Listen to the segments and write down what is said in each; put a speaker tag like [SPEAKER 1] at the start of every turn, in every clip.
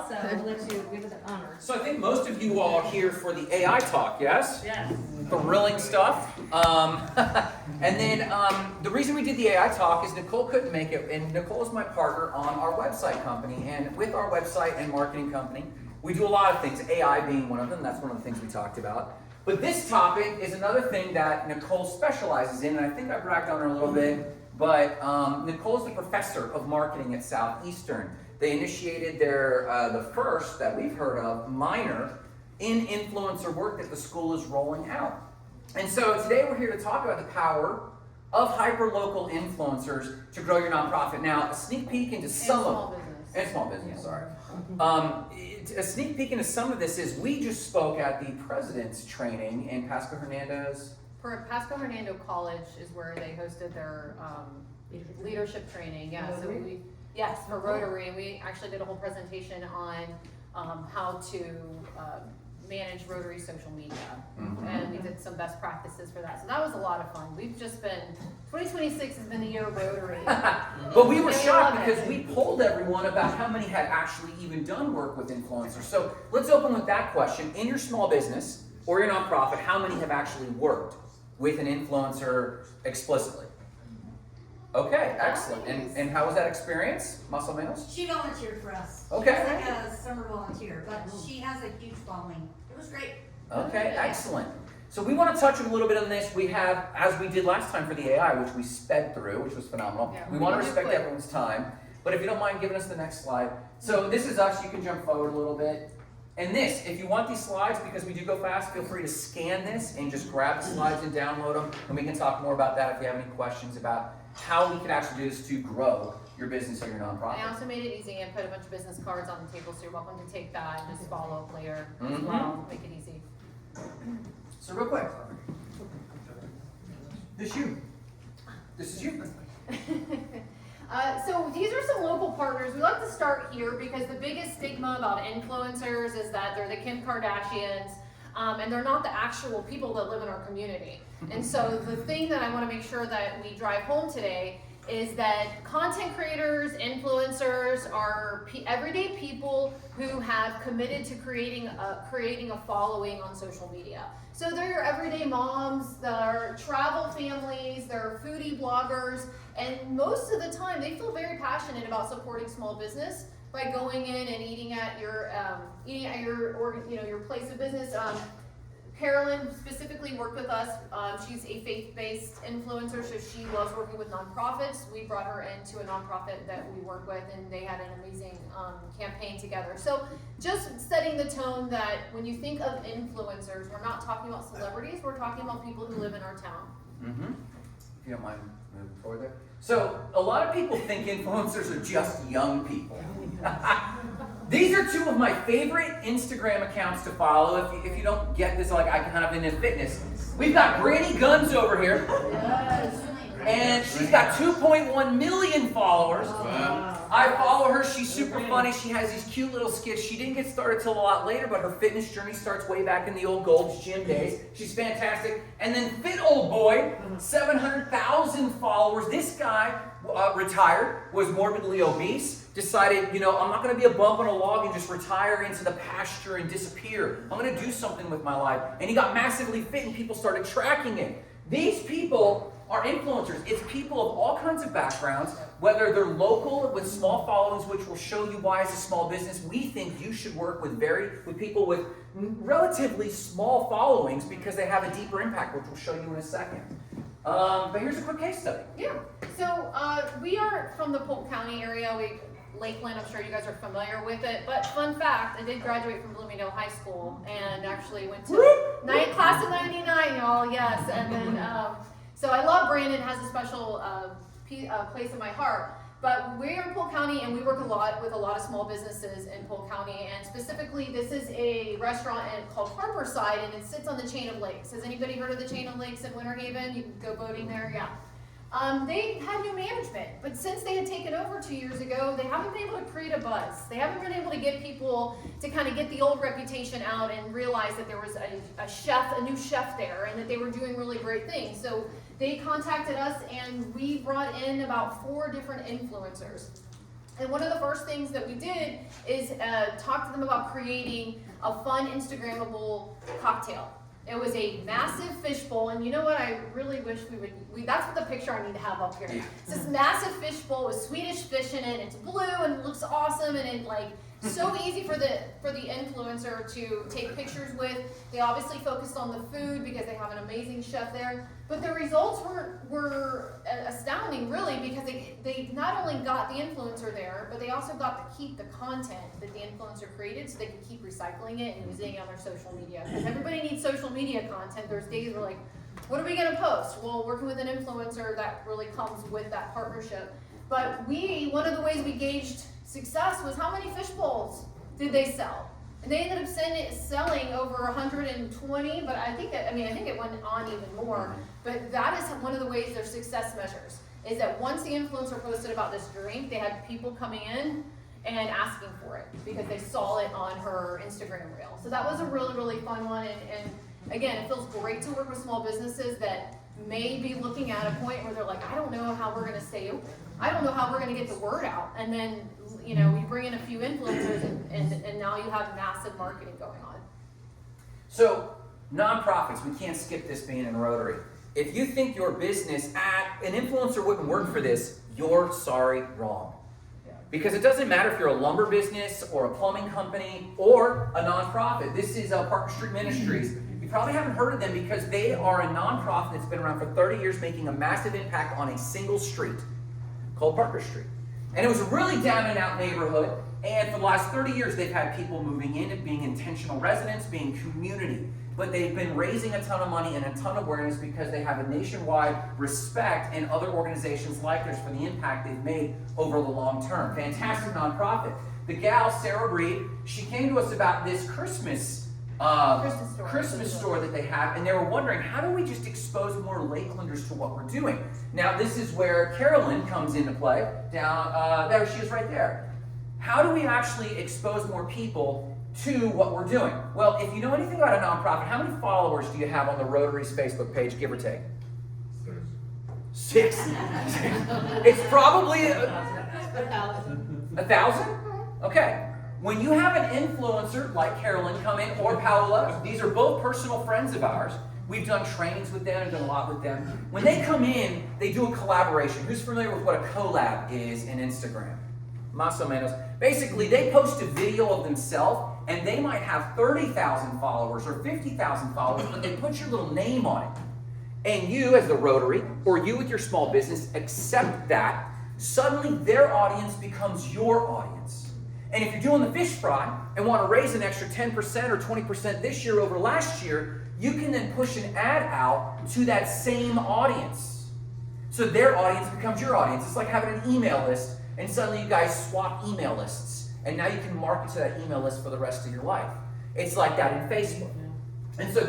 [SPEAKER 1] well, so I'll let you give it the honor.
[SPEAKER 2] So I think most of you all are here for the AI talk, yes?
[SPEAKER 1] Yes.
[SPEAKER 2] Thrilling stuff. And then the reason we did the AI talk is Nicole couldn't make it, and Nicole is my partner on our website company. And with our website and marketing company, we do a lot of things, AI being one of them. That's one of the things we talked about. But this topic is another thing that Nicole specializes in, and I think I bragged on her a little bit, but Nicole's the professor of marketing at Southeastern. They initiated their, the first that we've heard of, minor in influencer work that the school is rolling out. And so today we're here to talk about the power of hyper-local influencers to grow your nonprofit. Now, a sneak peek into some of and small business, sorry. A sneak peek into some of this is we just spoke at the president's training in Pasco Hernandez.
[SPEAKER 3] For Pasco Hernando College is where they hosted their leadership training. Yeah, so for Rotary, and we actually did a whole presentation on how to manage Rotary social media, and we did some best practices for that. So that was a lot of fun. We've just been 2026 has been the year of Rotary.
[SPEAKER 2] But we were shocked because we polled everyone about how many had actually even done work with influencers. So let's open with that question. In your small business or your nonprofit, how many have actually worked with an influencer explicitly? Okay, excellent. And how was that experience, Muscle Mills?
[SPEAKER 4] She volunteered for us.
[SPEAKER 2] Okay.
[SPEAKER 4] She was like a summer volunteer, but she has a huge following. It was great.
[SPEAKER 2] Okay, excellent. So we want to touch a little bit on this. We have, as we did last time for the AI, which we sped through, which was phenomenal.
[SPEAKER 3] Yeah,
[SPEAKER 2] we want to respect everyone's time. But if you don't mind giving us the next slide. So this is us. You can jump forward a little bit. And this, if you want these slides, because we do go fast, feel free to scan this and just grab the slides and download them. And we can talk more about that if you have any questions about how we can actually do this to grow your business or your nonprofit.
[SPEAKER 3] I also made it easy and put a bunch of business cards on the table, so you're welcome to take that and just follow up later as well. Make it easy.
[SPEAKER 2] So real quick, this is you.
[SPEAKER 3] So these are some local partners. We like to start here because the biggest stigma about influencers is that they're the Kim Kardashians, and they're not the actual people that live in our community. And so the thing that I want to make sure that we drive home today is that content creators, influencers are everyday people who have committed to creating a following on social media. So they're your everyday moms, they're travel families, they're foodie bloggers, and most of the time they feel very passionate about supporting small business by going in and eating at your your place of business. Carolyn specifically worked with us. She's a faith-based influencer, so she loves working with nonprofits. We brought her into a nonprofit that we work with, and they had an amazing campaign together. So just setting the tone that when you think of influencers, we're not talking about celebrities, we're talking about people who live in our town.
[SPEAKER 2] If you don't mind moving forward there. So a lot of people think influencers are just young people. These are two of my favorite Instagram accounts to follow. If you don't get this, like I kind of into fitness. We've got Granny Guns over here.
[SPEAKER 4] Yes.
[SPEAKER 2] And she's got 2.1 million followers. I follow her. She's super funny. She has these cute little skits. She didn't get started till a lot later, but her fitness journey starts way back in the old Gold's Gym days. She's fantastic. And then Fit Old Boy, 700,000 followers. This guy retired, was morbidly obese, decided, I'm not going to be a bump on a log and just retire into the pasture and disappear. I'm going to do something with my life. And he got massively fit and people started tracking it. These people are influencers. It's people of all kinds of backgrounds, whether they're local with small followings, which will show you why as a small business we think you should work with people with relatively small followings because they have a deeper impact, which we'll show you in a second. But here's a quick case study.
[SPEAKER 3] Yeah. So we are from the Polk County area. Lakeland, I'm sure you guys are familiar with it. But fun fact, I did graduate from Bloomingdale High School and actually went to class of 99, y'all. Yes. And then, so I love Brandon. It has a special place in my heart. But we're in Polk County and we work a lot with a lot of small businesses in Polk County. And specifically, this is a restaurant called Harborside, and it sits on the chain of lakes. Has anybody heard of the chain of lakes in Winter Haven? You can go boating there, yeah. They had new management, but since they had taken over 2 years ago, they haven't been able to create a buzz. They haven't been able to get people to kind of get the old reputation out and realize that there was a new chef there, and that they were doing really great things. So they contacted us, and we brought in about 4 different influencers. And one of the first things that we did is talk to them about creating a fun Instagrammable cocktail. It was a massive fishbowl, and you know what? I really wish that's what the picture I need to have up here. It's this massive fishbowl with Swedish fish in it. It's blue and it looks awesome, and it so easy for the influencer to take pictures with. They obviously focused on the food because they have an amazing chef there. But the results were astounding, really, because they not only got the influencer there, but they also got to keep the content that the influencer created, so they could keep recycling it and using it on their social media. Because everybody needs social media content. There's days where like, what are we going to post? Well, working with an influencer, that really comes with that partnership. But one of the ways we gauged success was how many fish bowls did they sell? And they ended up selling over 120, but I think it went on even more. But that is one of the ways their success measures, is that once the influencer posted about this drink, they had people coming in and asking for it because they saw it on her Instagram reel. So that was a really, really fun one. And again, it feels great to work with small businesses that may be looking at a point where they're like, I don't know how we're going to stay open. I don't know how we're going to get the word out. And then, we bring in a few influencers and now you have massive marketing going on.
[SPEAKER 2] So, nonprofits, we can't skip this being in Rotary. If you think your business, an influencer wouldn't work for this, you're wrong. Because it doesn't matter if you're a lumber business or a plumbing company or a nonprofit. This is Parker Street Ministries. You probably haven't heard of them because they are a nonprofit that's been around for 30 years making a massive impact on a single street called Parker Street. And it was a really down and out neighborhood. And for the last 30 years, they've had people moving in and being intentional residents, being community. But they've been raising a ton of money and a ton of awareness because they have a nationwide respect in other organizations like theirs for the impact they've made over the long term. Fantastic nonprofit. The gal, Sarah Breed, she came to us about this Christmas store that they have, and they were wondering, how do we just expose more Lakelanders to what we're doing? Now, this is where Carolyn comes into play. Down there, she is right there. How do we actually expose more people to what we're doing? Well, if you know anything about a nonprofit, how many followers do you have on the Rotary's Facebook page, give or take? 6. It's probably 1,000? Okay. When you have an influencer like Carolyn come in, or Paola, these are both personal friends of ours. We've done trainings with them and done a lot with them. When they come in, they do a collaboration. Who's familiar with what a collab is in Instagram? Más o menos. Basically, they post a video of themselves, and they might have 30,000 followers or 50,000 followers, but they put your little name on it. And you, as the Rotary, or you with your small business, accept that. Suddenly, their audience becomes your audience. And if you're doing the fish fry and want to raise an extra 10% or 20% this year over last year, you can then push an ad out to that same audience. So their audience becomes your audience. It's like having an email list, and suddenly you guys swap email lists. And now you can market to that email list for the rest of your life. It's like that in Facebook. And so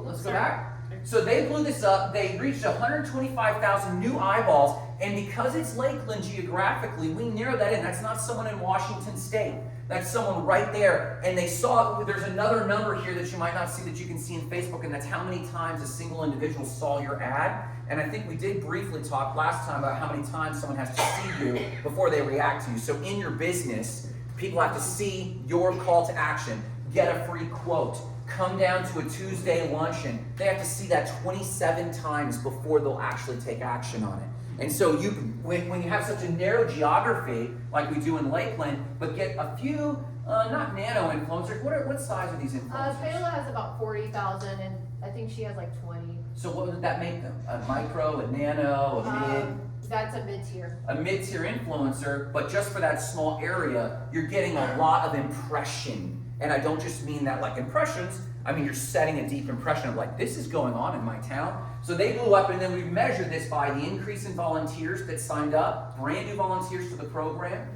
[SPEAKER 2] let's go back. So they blew this up. They reached 125,000 new eyeballs. And because it's Lakeland geographically, we narrowed that in. That's not someone in Washington State. That's someone right there. And they saw, there's another number here that you might not see that you can see in Facebook, and that's how many times a single individual saw your ad. And I think we did briefly talk last time about how many times someone has to see you before they react to you. So in your business, people have to see your call to action. Get a free quote. Come down to a Tuesday luncheon. They have to see that 27 times before they'll actually take action on it. And so when you have such a narrow geography, like we do in Lakeland, but get a few, not nano influencers, what size are these influencers?
[SPEAKER 3] Paola has about 40,000, and I think she has like 20.
[SPEAKER 2] So what would that make them? A micro, a nano, a mid?
[SPEAKER 3] That's a mid-tier.
[SPEAKER 2] A mid-tier influencer, but just for that small area, you're getting a lot of impression. And I don't just mean that like impressions, I mean you're setting a deep impression of like, this is going on in my town. So they blew up, and then we measured this by the increase in volunteers that signed up, brand new volunteers to the program.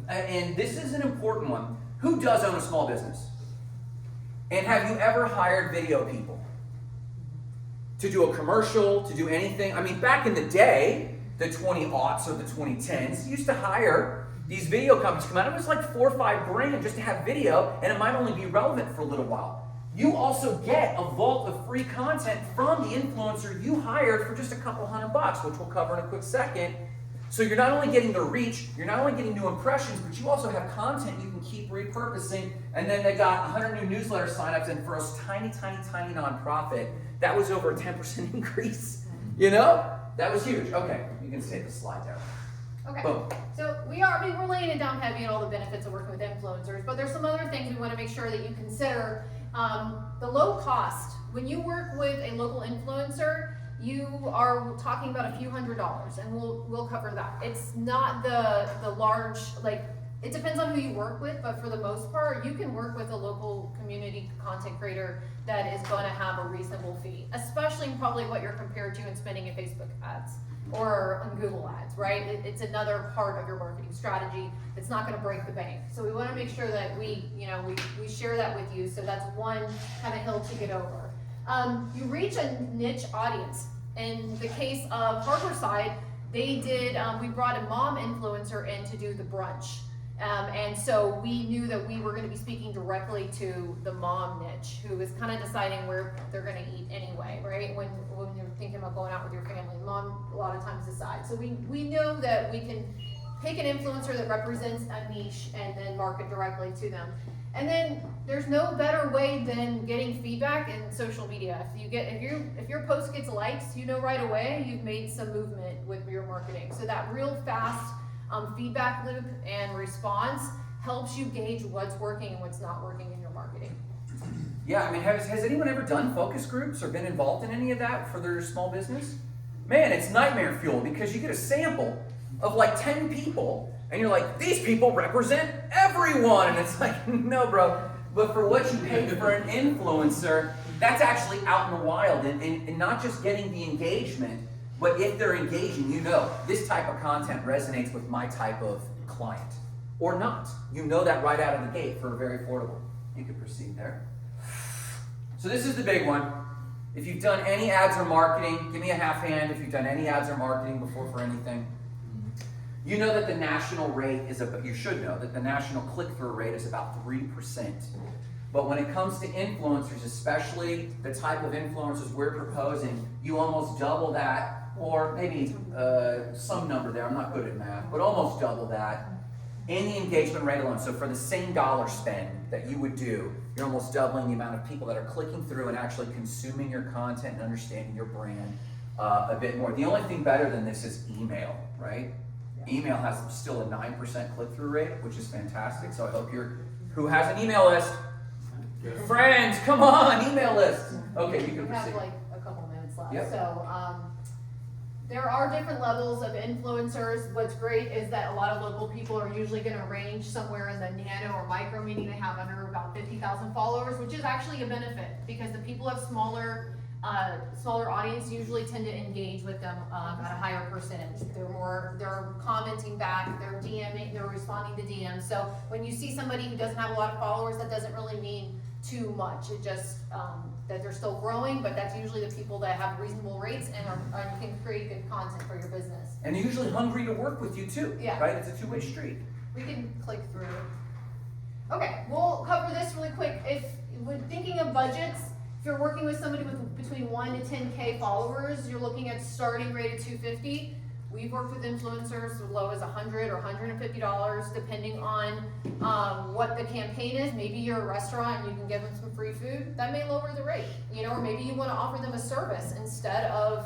[SPEAKER 2] And this is an important one. Who does own a small business? And have you ever hired video people to do a commercial, to do anything? I mean, back in the day, the 20-aughts or the 2010s, you used to hire these video companies come out. It was like $4 or $5 grand just to have video, and it might only be relevant for a little while. You also get a vault of free content from the influencer you hired for just a couple $100, which we'll cover in a quick second. So you're not only getting the reach, you're not only getting new impressions, but you also have content you can keep repurposing. And then they got 100 new newsletter signups, and for a tiny, tiny, tiny nonprofit, that was over a 10% increase. You know? That was huge. Okay, you can take the slide there.
[SPEAKER 3] Okay,
[SPEAKER 2] Boom.
[SPEAKER 3] so we're laying it down heavy on all the benefits of working with influencers, but there's some other things we want to make sure that you consider. The low cost. When you work with a local influencer, you are talking about a few $100s, and we'll cover that. It's not the large, like, it depends on who you work with, but for the most part, you can work with a local community content creator that is going to have a reasonable fee, especially probably what you're compared to in spending in Facebook ads or on Google ads, right? It's another part of your marketing strategy. It's not going to break the bank. So we want to make sure that we share that with you. So that's one kind of hill to get over. You reach a niche audience. In the case of Harborside, we brought a mom influencer in to do the brunch. And so we knew that we were going to be speaking directly to the mom niche, who is kind of deciding where they're going to eat anyway, right? When you're thinking about going out with your family, mom a lot of times decides. So we know that we can pick an influencer that represents a niche and then market directly to them. And then there's no better way than getting feedback in social media. If your post gets likes, you know right away you've made some movement with your marketing. So that real fast feedback loop and response helps you gauge what's working and what's not working in your marketing.
[SPEAKER 2] Yeah, I mean, has anyone ever done focus groups or been involved in any of that for their small business? Man, it's nightmare fuel because you get a sample of like 10 people and you're like, these people represent everyone. And it's like, no, bro. But for what you pay for an influencer, that's actually out in the wild and not just getting the engagement, but if they're engaging, you know, this type of content resonates with my type of client or not. You know that right out of the gate for very affordable. You can proceed there. So this is the big one. If you've done any ads or marketing, give me a half hand if you've done any ads or marketing before for anything. You know that the national rate is you should know that the national click-through rate is about 3%. But when it comes to influencers, especially the type of influencers we're proposing, you almost double that, or maybe some number there, I'm not good at math, but almost double that in the engagement rate alone. So for the same dollar spend that you would do, you're almost doubling the amount of people that are clicking through and actually consuming your content and understanding your brand a bit more. The only thing better than this is email, right? Email has still a 9% click-through rate, which is fantastic. So I hope who has an email list? Friends, come on, email list. Okay, you can
[SPEAKER 3] We have
[SPEAKER 2] proceed.
[SPEAKER 3] like a couple minutes left.
[SPEAKER 2] Yep.
[SPEAKER 3] So there are different levels of influencers. What's great is that a lot of local people are usually going to range somewhere in the nano or micro, meaning they have under about 50,000 followers, which is actually a benefit because the people have smaller audience usually tend to engage with them at a higher percentage. They're commenting back, they're DMing, they're responding to DMs. So when you see somebody who doesn't have a lot of followers, that doesn't really mean too much. It just that they're still growing, but that's usually the people that have reasonable rates and can create good content for your business.
[SPEAKER 2] And they're usually hungry to work with you too,
[SPEAKER 3] Yeah.
[SPEAKER 2] right? It's a two-way street.
[SPEAKER 3] We can click through. Okay, we'll cover this really quick. If we're thinking of budgets, if you're working with somebody with between 1 to 10K followers, you're looking at starting rate of $250. We've worked with influencers as low as $100 or $150, depending on what the campaign is. Maybe you're a restaurant and you can give them some free food. That may lower the rate, or maybe you want to offer them a service instead of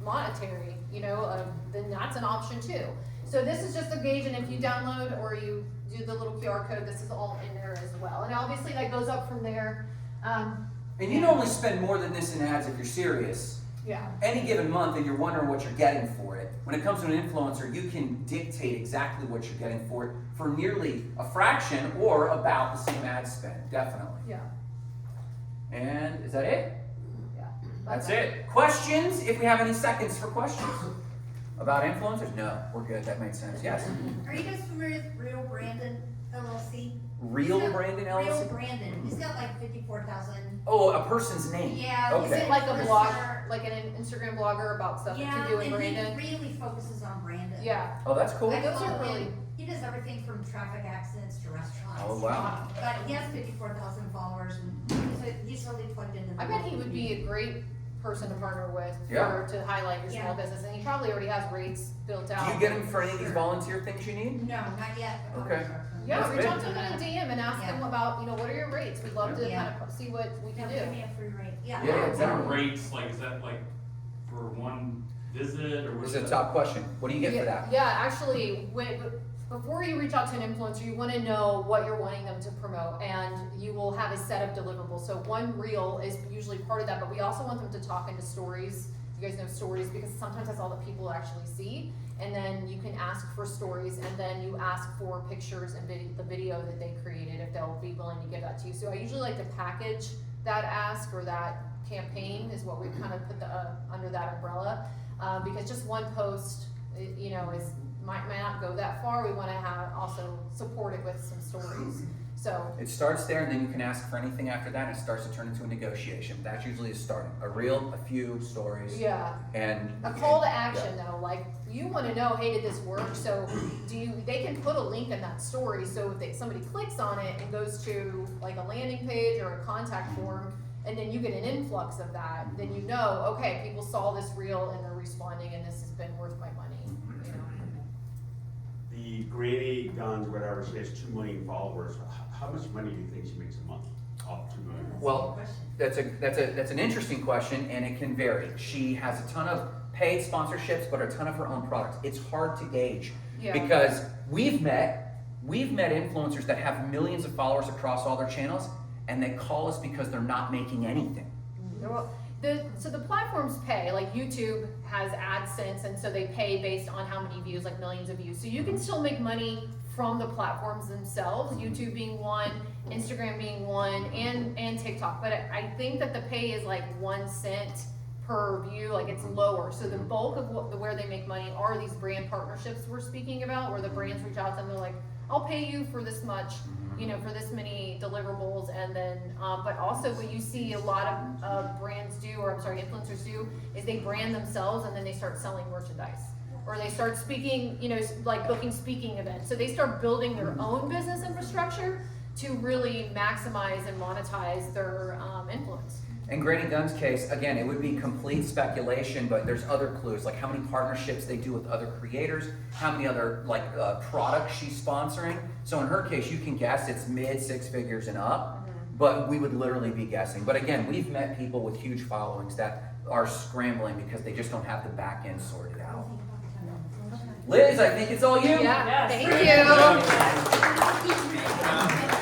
[SPEAKER 3] monetary, then that's an option too. So this is just a gauge, and if you download or you do the little QR code, this is all in there as well. And obviously that goes up from there.
[SPEAKER 2] And you normally spend more than this in ads if you're serious.
[SPEAKER 3] Yeah.
[SPEAKER 2] Any given month and you're wondering what you're getting for it. When it comes to an influencer, you can dictate exactly what you're getting for it for nearly a fraction or about the same ad spend, definitely.
[SPEAKER 3] Yeah.
[SPEAKER 2] And is that it?
[SPEAKER 3] Yeah.
[SPEAKER 2] That's it. Questions, if we have any seconds for questions. About influencers? No, we're good, that makes sense. Yes?
[SPEAKER 4] Are you guys familiar with Real Brandon LLC?
[SPEAKER 2] Real Brandon
[SPEAKER 4] Real
[SPEAKER 2] LLC?
[SPEAKER 4] Brandon. He's got like 54,000.
[SPEAKER 2] Oh, a person's name.
[SPEAKER 4] Yeah.
[SPEAKER 3] Is
[SPEAKER 2] Okay.
[SPEAKER 3] it like a
[SPEAKER 4] He's
[SPEAKER 3] blog,
[SPEAKER 4] a-
[SPEAKER 3] like an Instagram blogger about stuff
[SPEAKER 4] Yeah,
[SPEAKER 3] to do with
[SPEAKER 4] and
[SPEAKER 3] Brandon?
[SPEAKER 4] he really focuses on Brandon.
[SPEAKER 3] Yeah.
[SPEAKER 2] Oh, that's cool.
[SPEAKER 4] I
[SPEAKER 3] Those are
[SPEAKER 4] follow
[SPEAKER 3] really-
[SPEAKER 4] him. He does everything from traffic accidents to restaurants.
[SPEAKER 2] Oh, wow.
[SPEAKER 4] But he has 54,000 followers, and he's really plugged into the
[SPEAKER 3] I bet he would be a great person to partner with
[SPEAKER 2] Yeah.
[SPEAKER 3] to highlight your small
[SPEAKER 4] Yeah.
[SPEAKER 3] business, and he probably already has rates built out.
[SPEAKER 2] Do you get them for any of these volunteer things you need?
[SPEAKER 4] No, not yet.
[SPEAKER 2] Okay.
[SPEAKER 3] Yeah,
[SPEAKER 2] That's
[SPEAKER 3] reach
[SPEAKER 2] big.
[SPEAKER 3] out to them in a DM and ask them about, what are your rates? We'd love to
[SPEAKER 4] Yeah.
[SPEAKER 3] kind of see what we can
[SPEAKER 4] Give me
[SPEAKER 3] do.
[SPEAKER 4] a free rate. Yeah.
[SPEAKER 2] Yeah,
[SPEAKER 5] What are
[SPEAKER 2] exactly.
[SPEAKER 5] rates, like, is that like for one visit or
[SPEAKER 2] This
[SPEAKER 5] what's
[SPEAKER 2] is a
[SPEAKER 5] that?
[SPEAKER 2] top question. What do you get for that?
[SPEAKER 3] Yeah, actually, before you reach out to an influencer, you want to know what you're wanting them to promote, and you will have a set of deliverables. So one reel is usually part of that, but we also want them to talk into stories. You guys know stories because sometimes that's all that people actually see. And then you can ask for stories, and then you ask for pictures and the video that they created if they'll be willing to give that to you. So I usually like to package that ask or that campaign is what we kind of put under that umbrella, because just one post, might not go that far. We want to have also support it with some stories. So
[SPEAKER 2] It starts there, and then you can ask for anything after that, and it starts to turn into a negotiation. That's usually the starting. A reel, a few stories,
[SPEAKER 3] yeah.
[SPEAKER 2] and
[SPEAKER 3] A call to action though, like you want to know, hey, did this work? So they can put a link in that story, so if somebody clicks on it and goes to like a landing page or a contact form, and then you get an influx of that, then you know, okay, people saw this reel and they're responding, and this has been worth my money.
[SPEAKER 6] The Granny Guns, whatever, she has 2 million followers. How much money do you think she makes a month off 2 million?
[SPEAKER 2] well, that's an interesting question, and it can vary. She has a ton of paid sponsorships, but a ton of her own products. It's hard to gauge
[SPEAKER 3] Yeah.
[SPEAKER 2] because we've met influencers that have millions of followers across all their channels, and they call us because they're not making anything.
[SPEAKER 3] Well, so the platforms pay, like YouTube has AdSense, and so they pay based on how many views, like millions of views. So you can still make money from the platforms themselves, YouTube being one, Instagram being one, and TikTok. But I think that the pay is like 1 cent per view, like it's lower. So the bulk of where they make money are these brand partnerships we're speaking about, where the brands reach out to them, they're like, I'll pay you for this much, for this many deliverables, and then, but also what you see a lot of brands do, or I'm sorry, influencers do, is they brand themselves and then they start selling merchandise. Or they start speaking, like booking speaking events. So they start building their own business infrastructure to really maximize and monetize their influence.
[SPEAKER 2] In Granny Gunn's case, again, it would be complete speculation, but there's other clues, like how many partnerships they do with other creators, how many other products she's sponsoring. So in her case, you can guess it's mid 6 figures and up, but we would literally be guessing. But again, we've met people with huge followings that are scrambling because they just don't have the back end sorted out. Liz, I think it's all you.
[SPEAKER 3] Yeah,
[SPEAKER 1] Yes.
[SPEAKER 3] thank you.